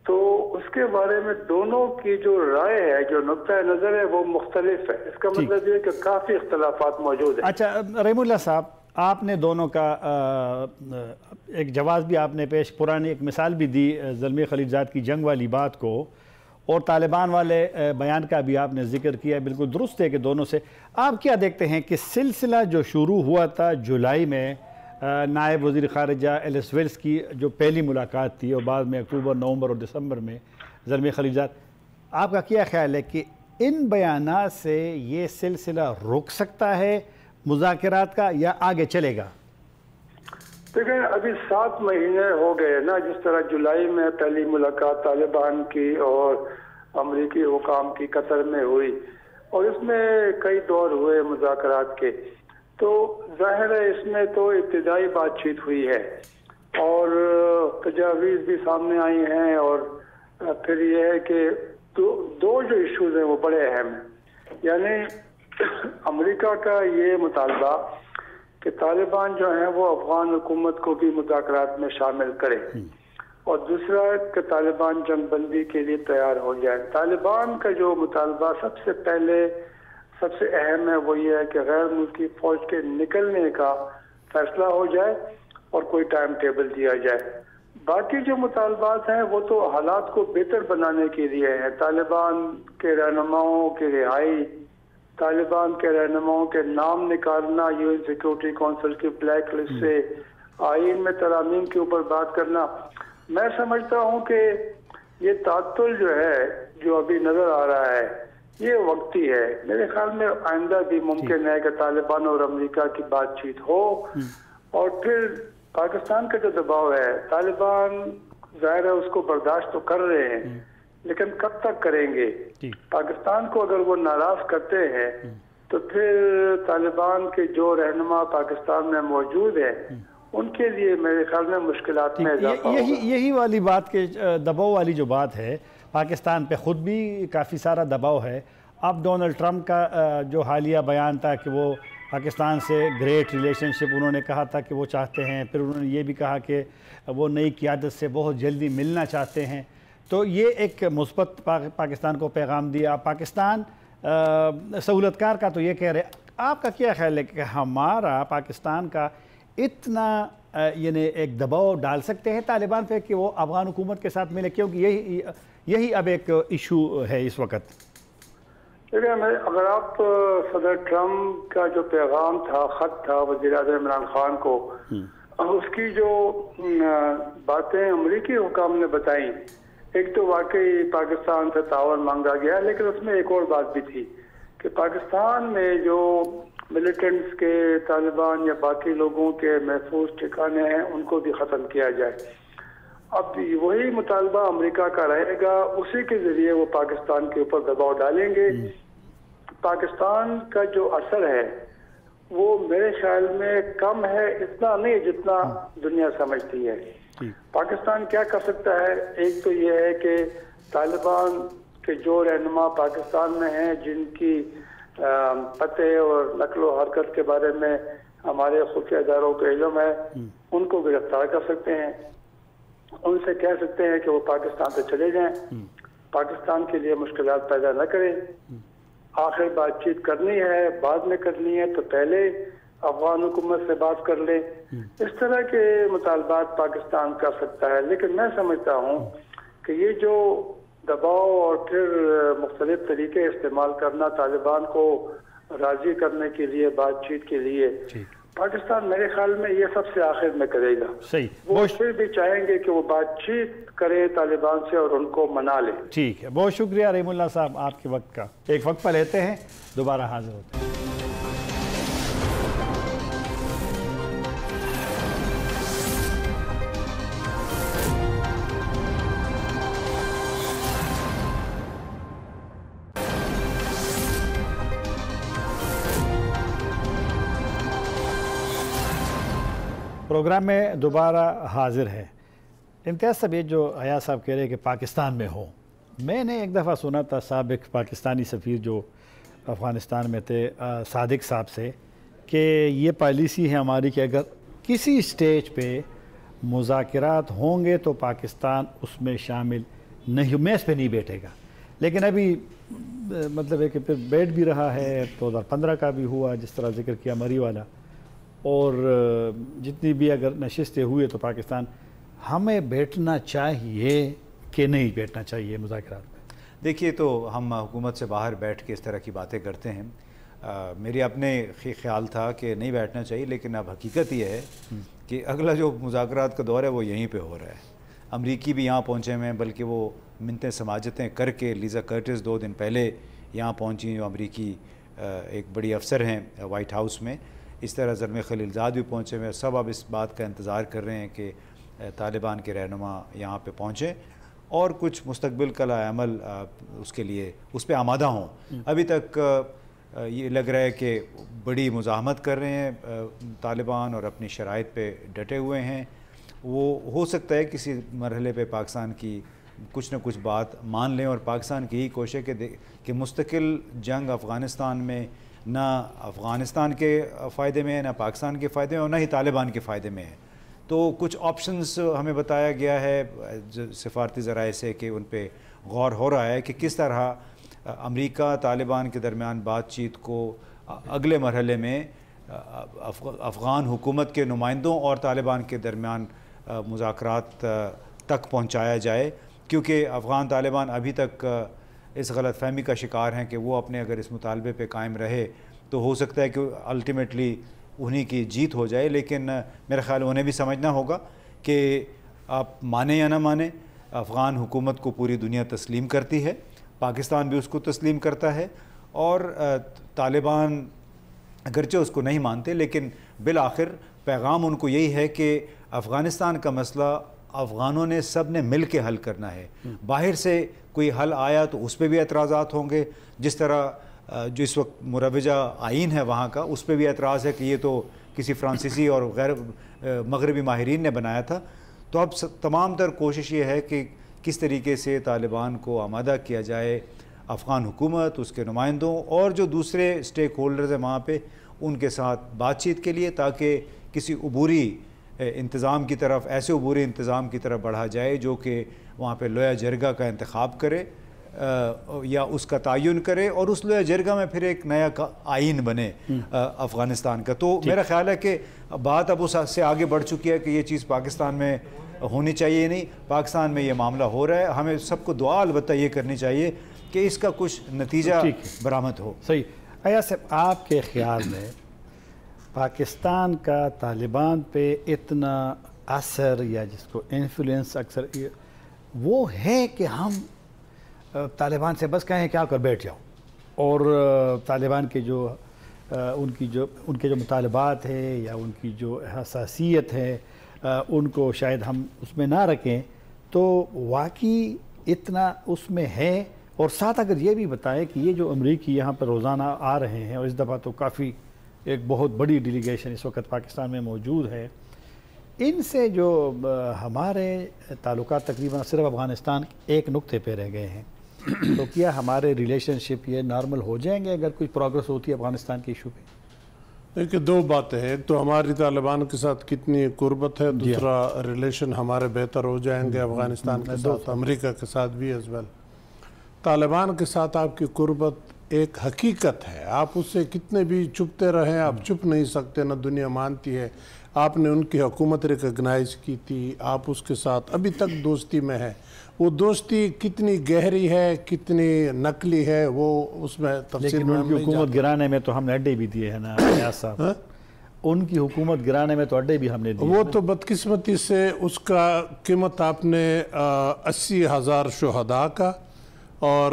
تو اس کے بارے میں دونوں کی جو رائے ہے، جو نقطہ نظر ہے، وہ مختلف ہے۔ اس کا مطلب یہ کہ کافی اختلافات موجود ہیں۔
اچھا رحیم اللہ صاحب، آپ نے دونوں کا ایک جواز بھی آپ نے پیش، پرانی ایک مثال بھی دی زلمی خلیلزاد کی جنگ والی بات کو، اور طالبان والے بیان کا بھی آپ نے ذکر کیا، بالکل درست ہے کہ دونوں سے آپ کیا دیکھتے ہیں کہ سلسلہ جو شروع ہوا تھا جولائی میں نائب وزیر خارجہ ایلس ویلس کی جو پہلی ملاقات تھی، اور بعد میں اکتوبر، نومبر اور دسمبر میں زلمی خلیلزاد، آپ کا کیا خیال ہے کہ ان بیانات سے یہ سلسلہ رک سکتا ہے مذاکرات کا یا آگے چلے گا؟
دیکھیں، ابھی 7 مہینے ہو گئے نا، جس طرح جولائی میں پہلی ملاقات طالبان کی اور امریکی حکام کی قطر میں ہوئی، اور اس میں کئی دور ہوئے مذاکرات کے، تو ظاہر ہے اس میں تو ابتدائی بات چیت ہوئی ہے اور تجاویز بھی سامنے آئی ہیں، اور پھر یہ ہے کہ دو جو ایشوز ہیں وہ بڑے اہم ہیں، یعنی امریکہ کا یہ مطالبہ کہ طالبان جو ہیں وہ افغان حکومت کو بھی مذاکرات میں شامل کرے، اور دوسرا کہ طالبان جنگ بندی کے لیے تیار ہو جائے۔ طالبان کا جو مطالبہ سب سے پہلے سب سے اہم ہے وہ یہ ہے کہ غیر ملکی فوج کے نکلنے کا فیصلہ ہو جائے، और कोई टाइम टेबल दिया जाए। बाकी जो मुतालबात हैं वो तो हालात को बेहतर बनाने के लिए हैं। तालिबान के रहनुमाओं की रिहाई, तालिबान के रहनुमाओं के नाम निकालना यूएन सिक्योरिटी काउंसिल की ब्लैक लिस्ट से, आइन में तरामीम के ऊपर बात करना, मैं समझता हूँ कि ये तातुल जो है जो अभी नजर आ रहा है ये वक्ती है। मेरे ख्याल में आइंदा भी मुमकिन है कि तालिबान और अमेरिका की बातचीत हो और फिर पाकिस्तान का जो दबाव है, तालिबान जाहिर है उसको बर्दाश्त तो कर रहे हैं लेकिन कब तक करेंगे। पाकिस्तान को अगर वो नाराज करते हैं तो फिर तालिबान के जो रहनुमा पाकिस्तान में मौजूद है उनके लिए मेरे ख्याल में मुश्किलात में इजाफा होगा।
यही वाली बात के दबाव वाली जो बात है, पाकिस्तान पे ख़ुद भी काफ़ी सारा दबाव है। अब डोनाल्ड ट्रंप का जो हालिया बयान था कि वो पाकिस्तान से ग्रेट रिलेशनशिप उन्होंने कहा था कि वो चाहते हैं, फिर उन्होंने ये भी कहा कि वो नई क़ियादत से बहुत जल्दी मिलना चाहते हैं, तो ये एक मुस्बत पाकिस्तान को पैगाम दिया। पाकिस्तान सहूलतकार का तो ये कह रहे, आपका क्या ख्याल है कि हमारा पाकिस्तान का इतना यानी एक दबाव डाल सकते हैं तालिबान पे कि वो अफगान हुकूमत के साथ मिले, क्योंकि यही अब एक इशू है इस वक्त।
देखिए, अगर आप सदर ट्रम्प का जो पैगाम था, ख़त था वज़ीर-ए-आज़म इमरान खान को, उसकी जो बातें अमरीकी हुकाम ने बताई, एक तो वाकई पाकिस्तान से तावन मांगा गया, लेकिन उसमें एक और बात भी थी कि पाकिस्तान में जो मिलिटेंट्स के, तालिबान या बाकी लोगों के महफूज ठिकाने हैं उनको भी ख़त्म किया जाए। अब वही मुतालबा अमेरिका का रहेगा, उसी के ज़रिए वो पाकिस्तान के ऊपर दबाव डालेंगे। पाकिस्तान का जो असर है वो मेरे ख्याल में कम है, इतना नहीं जितना दुनिया समझती है। पाकिस्तान क्या कर सकता है, एक तो ये है कि तालिबान के जो रहनुमा पाकिस्तान में हैं, जिनकी पते और नकलो हरकत के बारे में हमारे खुफिया इदारों को इल्म है, उनको गिरफ्तार कर सकते हैं। उनसे कह सकते हैं कि वो पाकिस्तान से चले जाएं, पाकिस्तान के लिए मुश्किलात पैदा न करें। आखिर बातचीत करनी है, बाद में करनी है तो पहले अफगान हुकूमत से बात कर ले। इस तरह के मुतालबात पाकिस्तान कर सकता है, लेकिन मैं समझता हूँ कि ये जो दबाव और फिर मुख्तलिफ तरीके इस्तेमाल करना तालिबान को राजी करने के लिए, बातचीत के लिए, पाकिस्तान मेरे ख्याल में ये सबसे आखिर में करेगा।
सही,
वो फिर भी चाहेंगे कि वो बातचीत करे तालिबान से और उनको मना ले।
ठीक है, बहुत शुक्रिया रहीमुल्लाह साहब आपके वक्त का। एक वक्त पर लेते हैं, दोबारा हाजिर होते हैं। प्रोग्राम में दोबारा हाजिर है। इम्तियाज़ साहब, ये जो हया साहब कह रहे हैं कि पाकिस्तान में हो, मैंने एक दफ़ा सुना था साबिक पाकिस्तानी सफ़ीर जो अफ़गानिस्तान में थे, सादिक साहब से, कि ये पॉलिसी है हमारी कि अगर किसी स्टेज पे मुज़ाकरात होंगे तो पाकिस्तान उसमें शामिल नहीं, मेज़ पे नहीं बैठेगा। लेकिन अभी मतलब है कि फिर बैठ भी रहा है, 2015 का भी हुआ जिस तरह जिक्र किया मरी वाला, और जितनी भी अगर नशिस्तें हुए तो पाकिस्तान, हमें बैठना चाहिए कि नहीं बैठना चाहिए मुज़ाकरात में?
देखिए, तो हम हुकूमत से बाहर बैठ के इस तरह की बातें करते हैं। मेरे अपने ख्याल था कि नहीं बैठना चाहिए, लेकिन अब हकीकत ये है कि अगला जो मुज़ाकरात का दौर है वो यहीं पे हो रहा है। अमरीकी भी यहाँ पहुँचे हुए हैं, बल्कि वो मिन्नतें समाजतें करके लीज़ा कर्टिस 2 दिन पहले यहाँ पहुँची, जो अमरीकी एक बड़ी अफसर हैं वाइट हाउस में। इस तरह ज़रमे खलीलज़ाद भी पहुँचे हुए हैं। सब अब इस बात का इंतज़ार कर रहे हैं कि तालिबान के रहनुमा यहाँ पे पहुँचे और कुछ मुस्तकबिल का अमल उसके लिए उस पर आमादा हों। अभी तक ये लग रहा है कि बड़ी मुज़ाहमत कर रहे हैं तालिबान और अपनी शराइत पे डटे हुए हैं। वो हो सकता है किसी मरहले पे पाकिस्तान की कुछ न कुछ बात मान लें, और पाकिस्तान की यही कोशिश है कि मुस्तकिल जंग अफ़गानिस्तान में ना अफ़गानिस्तान के फ़ायदे में है, ना पाकिस्तान के फ़ायदे में, और ना ही तालिबान के फ़ायदे में है। तो कुछ ऑप्शंस हमें बताया गया है सिफारती ज़राए से कि उन पे गौर हो रहा है कि किस तरह अमेरिका तालिबान के दरमियान बातचीत को अगले मरहले में افغان حکومت کے نمائندوں اور طالبان کے درمیان مذاکرات تک پہنچایا جائے، کیونکہ افغان طالبان ابھی تک اس غلط فہمی کا شکار ہیں کہ وہ اپنے اگر اس مطالبے پہ قائم رہے تو ہو سکتا ہے کہ الٹیمیٹلی انہی کی جیت ہو جائے، لیکن میرا خیال انہیں بھی سمجھنا ہوگا کہ آپ مانیں یا نہ مانیں، افغان حکومت کو پوری دنیا تسلیم کرتی ہے، پاکستان بھی اس کو تسلیم کرتا ہے، اور طالبان اگرچہ اس کو نہیں مانتے، لیکن بالآخر پیغام ان کو یہی ہے کہ افغانستان کا مسئلہ افغانوں نے سب نے مل کے حل کرنا ہے۔ باہر سے کوئی حل آیا تو اس پہ بھی اعتراضات ہوں گے، جس طرح جو اس وقت مروجہ آئین ہے وہاں کا، اس پہ بھی اعتراض ہے کہ یہ تو کسی فرانسیسی اور غیر مغربی ماہرین نے بنایا تھا۔ تو اب تمام تر کوشش یہ ہے کہ کس طریقے سے طالبان کو آمادہ کیا جائے، افغان حکومت، اس کے نمائندوں اور جو دوسرے اسٹیک ہولڈرز ہیں وہاں پہ، ان کے ساتھ بات چیت کے لیے، تاکہ کسی عبوری انتظام کی طرف، ایسے عبوری انتظام کی طرف بڑھا جائے جو کہ وہاں پہ لویا جرگہ کا انتخاب کرے یا اس کا تعین کرے، اور اس لویا جرگہ میں پھر ایک نیا آئین بنے افغانستان کا۔ تو میرا خیال ہے کہ بات اب اس سے آگے بڑھ چکی ہے کہ یہ چیز پاکستان میں ہونی چاہیے نہیں، پاکستان میں یہ معاملہ ہو رہا ہے، ہمیں سب کو دعا البتہ یہ کرنی چاہیے کہ اس کا کچھ نتیجہ برآمد ہو۔
صحیح۔ ایاز صاحب، آپ کے خیال میں پاکستان کا طالبان پہ اتنا اثر یا جس کو انفلوئنس اکثر وہ ہے کہ ہم طالبان سے بس کہیں کہ آ کر بیٹھ جاؤ، اور طالبان کے جو ان کے جو مطالبات ہیں یا ان کی جو حساسیت ہے ان کو شاید ہم اس میں نہ رکھیں، تو واقعی اتنا اس میں ہے؟ اور ساتھ اگر یہ بھی بتائیں کہ یہ جو امریکی یہاں پر روزانہ آ رہے ہیں، اور اس دفعہ تو کافی ایک بہت بڑی ڈیلیگیشن اس وقت پاکستان میں موجود ہے، ان سے جو ہمارے تعلقات تقریباً صرف افغانستان ایک نقطے پہ رہ گئے ہیں، تو کیا ہمارے ریلیشن شپ یہ نارمل ہو جائیں گے اگر کوئی پروگرس ہوتی ہے افغانستان کے ایشو پہ؟
دیکھیے، دو باتیں ہیں، ایک تو ہماری طالبان کے ساتھ کتنی قربت ہے، دوسرا ریلیشن ہمارے بہتر ہو جائیں گے افغانستان کے ساتھ، امریکہ کے ساتھ بھی ایز ویل۔ طالبان کے ساتھ آپ کی قربت ایک حقیقت ہے، آپ اس سے کتنے بھی چھپتے رہیں آپ چھپ نہیں سکتے، نہ دنیا مانتی ہے۔ آپ نے ان کی حکومت ریکگنائز کی تھی، آپ اس کے ساتھ ابھی تک دوستی میں ہے، وہ دوستی کتنی گہری ہے، کتنی نقلی ہے، وہ اس میں تفصیل میں
لیکن ان کی حکومت گرانے میں تو ہم نے اڈے بھی دیے ہیں نا ایاز صاحب، ان کی حکومت گرانے میں تو اڈے بھی ہم نے دیے۔
وہ تو بدقسمتی سے اس کا قیمت آپ نے 80,000 شہداء کا اور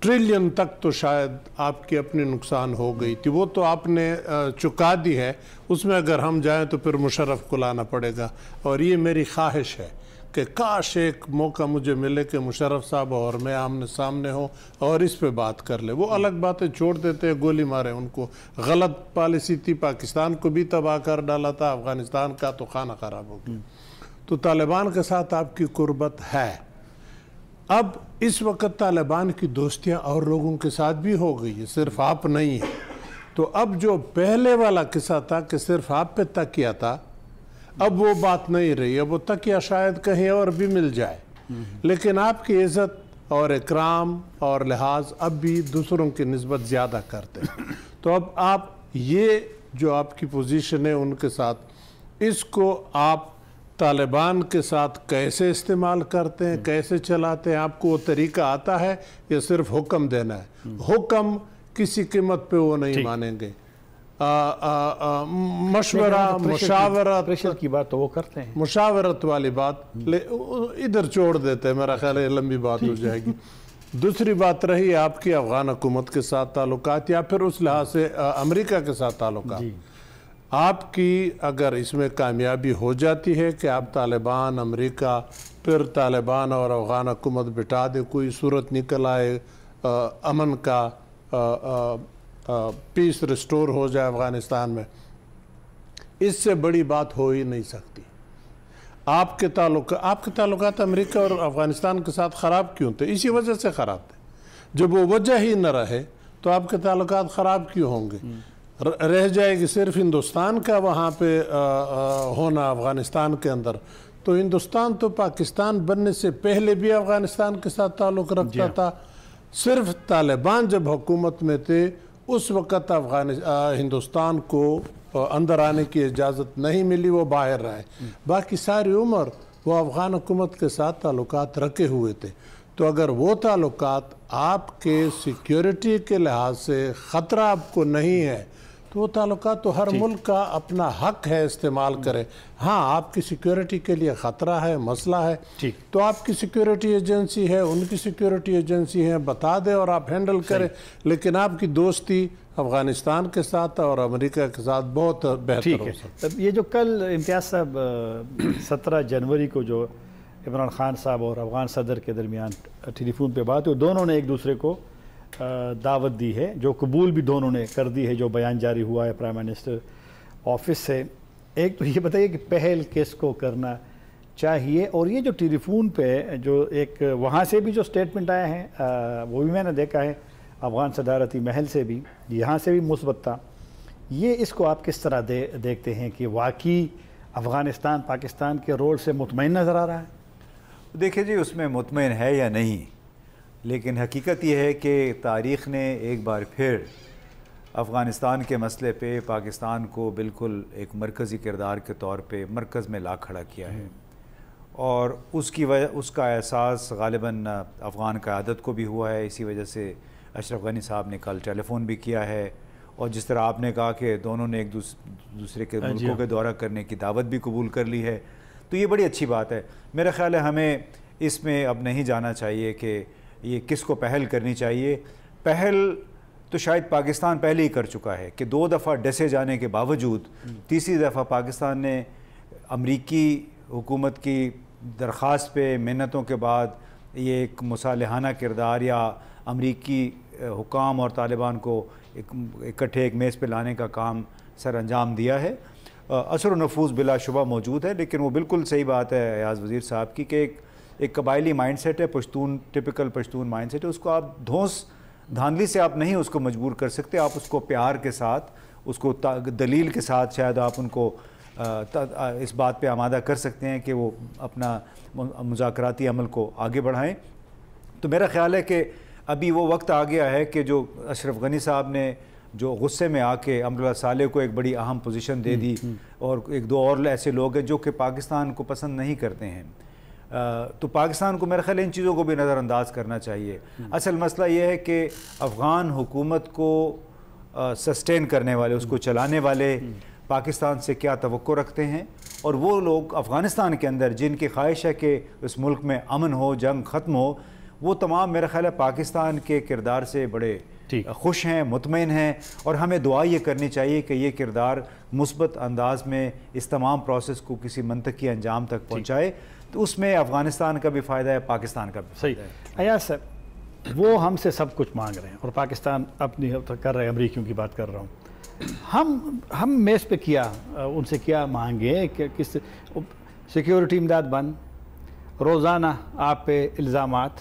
ٹریلین تک تو شاید آپ کی اپنی نقصان ہو گئی تھی، وہ تو آپ نے چکا دی ہے، اس میں اگر ہم جائیں تو پھر مشرف کو لانا پڑے گا۔ اور یہ میری خواہش ہے کہ کاش ایک موقع مجھے ملے کہ مشرف صاحب اور میں آمنے سامنے ہوں اور اس پہ بات کر لے۔ وہ الگ باتیں چھوڑ دیتے، گولی مارے ان کو، غلط پالیسی تھی، پاکستان کو بھی تباہ کر ڈالا تھا، افغانستان کا تو خانہ خراب ہو گیا۔ تو طالبان کے ساتھ آپ کی قربت ہے۔ اب اس وقت طالبان کی دوستیاں اور لوگوں کے ساتھ بھی ہو گئی ہے، صرف آپ نہیں ہیں۔ تو اب جو پہلے والا قصہ تھا کہ صرف آپ پہ تکیہ تھا، اب وہ بات نہیں رہی، اب وہ تکیہ شاید کہیں اور بھی مل جائے، لیکن آپ کی عزت اور اکرام اور لحاظ اب بھی دوسروں کی نسبت زیادہ کرتے ہیں۔ تو اب آپ یہ جو آپ کی پوزیشن ہے ان کے ساتھ، اس کو آپ طالبان کے ساتھ کیسے استعمال کرتے ہیں، کیسے چلاتے ہیں؟ آپ کو وہ طریقہ آتا ہے یا صرف حکم دینا ہے؟ حکم کسی قیمت پہ وہ نہیں مانیں گے، مشورہ، مشاورت،
پریشر کی بات تو وہ کرتے ہیں،
مشاورت والی بات ادھر چھوڑ دیتے ہیں، میرا خیال ہے لمبی بات ہو جائے گی۔ دوسری بات رہی آپ کی افغان حکومت کے ساتھ تعلقات یا پھر اس لحاظ سے امریکہ کے ساتھ تعلقات، آپ کی اگر اس میں کامیابی ہو جاتی ہے کہ آپ طالبان، امریکہ، پھر طالبان اور افغان حکومت بٹھا دے، کوئی صورت نکل آئے، امن کا، پیس ریسٹور ہو جائے افغانستان میں، اس سے بڑی بات ہو ہی نہیں سکتی۔ آپ کے تعلقات امریکہ اور افغانستان کے ساتھ خراب کیوں تھے؟ اسی وجہ سے خراب تھے۔ جب وہ وجہ ہی نہ رہے تو آپ کے تعلقات خراب کیوں ہوں گے؟ رہ جائے گی صرف ہندوستان کا وہاں پہ ہونا افغانستان کے اندر، تو ہندوستان تو پاکستان بننے سے پہلے بھی افغانستان کے ساتھ تعلق رکھتا تھا۔ صرف طالبان جب حکومت میں تھے उस वक़्त हिंदुस्तान को अंदर आने की इजाज़त नहीं मिली, वो बाहर रहे। बाकी सारी उम्र वो अफ़गान हुकूमत के साथ ताल्लुकात रखे हुए थे। तो अगर वो ताल्लुकात आपके सिक्योरिटी के लिहाज से ख़तरा आपको नहीं है तो वो ताल्लुकात तो हर मुल्क का अपना हक है इस्तेमाल करें। हाँ, आपकी सिक्योरिटी के लिए ख़तरा है, मसला है, तो आपकी सिक्योरिटी एजेंसी है, उनकी सिक्योरिटी एजेंसी है, बता दें और आप हैंडल करें। लेकिन आपकी दोस्ती अफ़गानिस्तान के साथ और अमेरिका के साथ बहुत बेहतर हो सकती है।
ये जो कल इम्तियाज़ साहब 17 जनवरी को जो इमरान खान साहब और अफ़गान सदर के दरमियान टेलीफोन पे बात हुई, दोनों ने एक दूसरे को दावत दी है, जो कबूल भी दोनों ने कर दी है, जो बयान जारी हुआ है प्राइम मिनिस्टर ऑफिस से। एक तो ये बताइए कि पहल किसको करना चाहिए, और ये जो टेलीफोन पे जो एक वहाँ से भी जो स्टेटमेंट आया है वो भी मैंने देखा है, अफ़गान सदारती महल से भी, यहाँ से भी मुस्बत था। ये इसको आप किस तरह देखते हैं कि वाकई अफ़गानिस्तान पाकिस्तान के रोल से मुतमईन नज़र आ रहा है?
देखिए जी, उसमें मुतमईन है या नहीं, लेकिन हकीकत यह है कि तारीख़ ने एक बार फिर अफ़गानिस्तान के मसले पे पाकिस्तान को बिल्कुल एक मरकज़ी किरदार के तौर पे मरकज़ में ला खड़ा किया है, और उसकी वजह उसका एहसास गालिबन अफ़गान क़यादत को भी हुआ है। इसी वजह से अशरफ गनी साहब ने कल टेलीफ़ोन भी किया है, और जिस तरह आपने कहा कि दोनों ने एक दूसरे के मुल्कों के दौरा करने की दावत भी कबूल कर ली है, तो ये बड़ी अच्छी बात है। मेरा ख़्याल है हमें इसमें अब नहीं जाना चाहिए कि ये किसको पहल करनी चाहिए। पहल तो शायद पाकिस्तान पहले ही कर चुका है कि 2 दफ़ा डसे जाने के बावजूद तीसरी दफ़ा पाकिस्तान ने अमरीकी हुकूमत की दरख्वास्त पे मिन्नतों के बाद ये एक मुसालहाना किरदार या अमरीकी हुकाम और तालिबान को इकट्ठे एक मेज़ पे लाने का काम सर अंजाम दिया है। असर व नफूज़ बिलाशुबा मौजूद है, लेकिन वो बिल्कुल सही बात है अयाज़ वज़ीर साहब की कि एक कबायली माइंडसेट है, पश्तून टिपिकल पश्तून माइंडसेट है। उसको आप धौंस धांधली से आप नहीं उसको मजबूर कर सकते, आप उसको प्यार के साथ, उसको दलील के साथ शायद आप उनको इस बात पे आमादा कर सकते हैं कि वो अपना मुज़ाकराती अमल को आगे बढ़ाएं। तो मेरा ख़्याल है कि अभी वो वक्त आ गया है कि जो अशरफ गनी साहब ने जो गुस्से में आके अमरुल्लाह सालेह को एक बड़ी अहम पोजीशन दे दी, और एक दो और ऐसे लोग हैं जो कि पाकिस्तान को पसंद नहीं करते हैं, तो पाकिस्तान को मेरा ख्याल इन चीज़ों को भी नज़रअंदाज करना चाहिए। असल मसला ये है कि अफ़गान हुकूमत को सस्टेन करने वाले, उसको चलाने वाले पाकिस्तान से क्या तवक्को रखते हैं, और वो लोग अफ़गानिस्तान के अंदर जिनकी ख्वाहिश है कि उस मुल्क में अमन हो, जंग ख़त्म हो, वो तमाम मेरा ख्याल है पाकिस्तान के किरदार से बड़े खुश हैं, मुतमईन हैं, और हमें दुआ ये करनी चाहिए कि ये किरदार मुस्बत अंदाज में इस तमाम प्रोसेस को किसी मंतकी अंजाम तक पहुँचाए। तो उसमें अफ़गानिस्तान का भी फ़ायदा है, पाकिस्तान का भी फ़ायदा है।
अयाज़ साहब, वो हमसे सब कुछ मांग रहे हैं और पाकिस्तान अपनी कर रहे हैं, अमरीकियों की बात कर रहा हूँ। हम मेज़ पे किया उनसे क्या मांगे कि किस सिक्योरिटी इमदाद बंद, रोज़ाना आप पे इल्ज़ामात,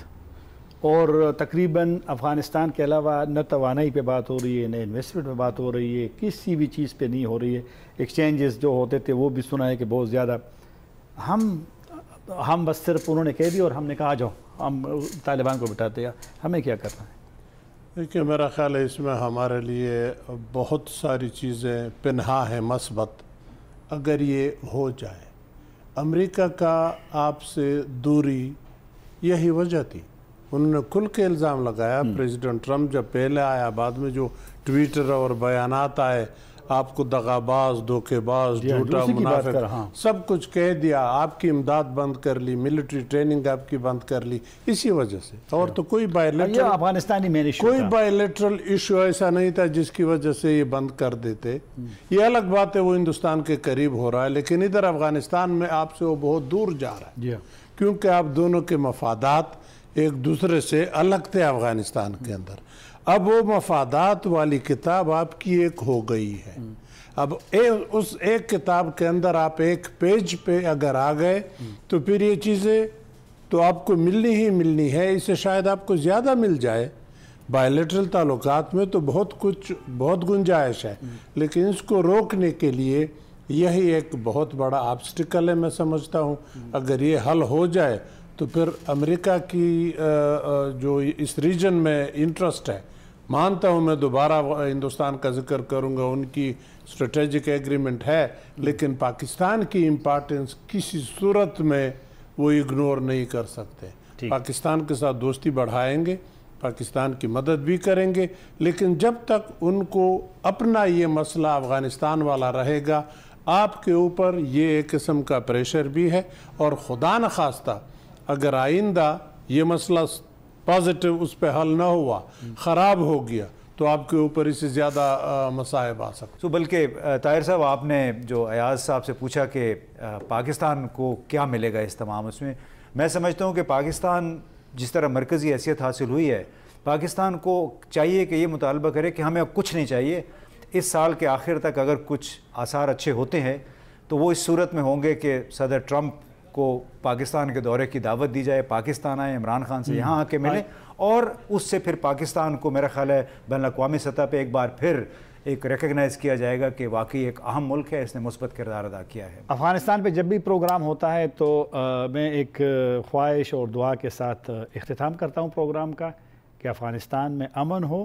और तकरीबन अफ़गानिस्तान के अलावा न तवानाई पे बात हो रही है, न इन्वेस्टमेंट पे बात हो रही है, किसी भी चीज़ पे नहीं हो रही है। एक्सचेंजेस जो होते थे वो भी सुना है कि बहुत ज़्यादा। हम बस सिर्फ उन्होंने कह दिया और हमने कहा जाओ हम तालिबान को बिठाते हैं, हमें क्या करना है?
देखिए, मेरा ख़्याल है इसमें हमारे लिए बहुत सारी चीज़ें पिन्हा हैं मस्बत। अगर ये हो जाए, अमेरिका का आपसे दूरी यही वजह थी। उन्होंने खुल के इल्ज़ाम लगाया, प्रेसिडेंट ट्रंप जब पहले आया, बाद में जो ट्विटर और बयानात आए, आपको दगाबाज, धोखेबाज, झूठा, मुनाफिक, सब कुछ कह दिया, आपकी इमदाद बंद कर ली, मिलिट्री ट्रेनिंग आपकी बंद कर ली, इसी वजह से। और तो कोई बायलैटरल इशू ऐसा नहीं था जिसकी वजह से ये बंद कर देते। ये अलग बात है, वो हिंदुस्तान के करीब हो रहा है, लेकिन इधर अफगानिस्तान में आपसे वो बहुत दूर जा रहा है, क्योंकि आप दोनों के मफादात एक दूसरे से अलग थे अफगानिस्तान के अंदर। अब वो मफादात वाली किताब आपकी एक हो गई है। अब उस एक किताब के अंदर आप एक पेज पे अगर आ गए तो फिर ये चीज़ें तो आपको मिलनी ही मिलनी है, इससे शायद आपको ज़्यादा मिल जाए। बायलैटरल ताल्लुकात में तो बहुत गुंजाइश है, लेकिन इसको रोकने के लिए यही एक बहुत बड़ा ऑब्स्टिकल है, मैं समझता हूँ। अगर ये हल हो जाए तो फिर अमेरिका की जो इस रीजन में इंटरेस्ट है मानता हूँ मैं दोबारा हिंदुस्तान का जिक्र करूँगा, उनकी स्ट्रेटेजिक एग्रीमेंट है, लेकिन पाकिस्तान की इम्पोर्टेंस किसी सूरत में वो इग्नोर नहीं कर सकते। पाकिस्तान के साथ दोस्ती बढ़ाएंगे, पाकिस्तान की मदद भी करेंगे, लेकिन जब तक उनको अपना ये मसला अफ़गानिस्तान वाला रहेगा, आपके ऊपर ये एक किस्म का प्रेशर भी है। और खुदा न खास्ता अगर आइंदा ये मसला पॉजिटिव उस पर हल ना हुआ, ख़राब हो गया, तो आपके ऊपर इससे ज़्यादा मसाइब आ सकते।
तो बल्कि ताहिर साहब, आपने जो अयाज साहब से पूछा कि पाकिस्तान को क्या मिलेगा इस तमाम उसमें, मैं समझता हूँ कि पाकिस्तान जिस तरह मरकज़ी हैसियत हासिल हुई है, पाकिस्तान को चाहिए कि ये मुतालबा करे कि हमें अब कुछ नहीं चाहिए। इस साल के आखिर तक अगर कुछ आसार अच्छे होते हैं तो वो इस सूरत में होंगे कि सदर ट्रंप को पाकिस्तान के दौरे की दावत दी जाए, पाकिस्तान आए, इमरान खान से यहाँ आके मिले, और उससे फिर पाकिस्तान को मेरा ख्याल है बैनुल-अक़वामी सतह पे एक बार फिर एक रिकग्नाइज़ किया जाएगा कि वाकई एक अहम मुल्क है, इसने मुस्बत किरदार अदा किया है।
अफ़गानिस्तान पे जब भी प्रोग्राम होता है तो मैं एक ख्वाहिश और दुआ के साथ इख्तिताम करता हूँ प्रोग्राम का कि अफ़गानिस्तान में अमन हो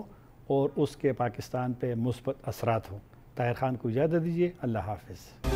और उसके पाकिस्तान पे मुस्बत असरात हो। ताहिर ख़ान को इजाज़त दीजिए। अल्लाह हाफ़िज़।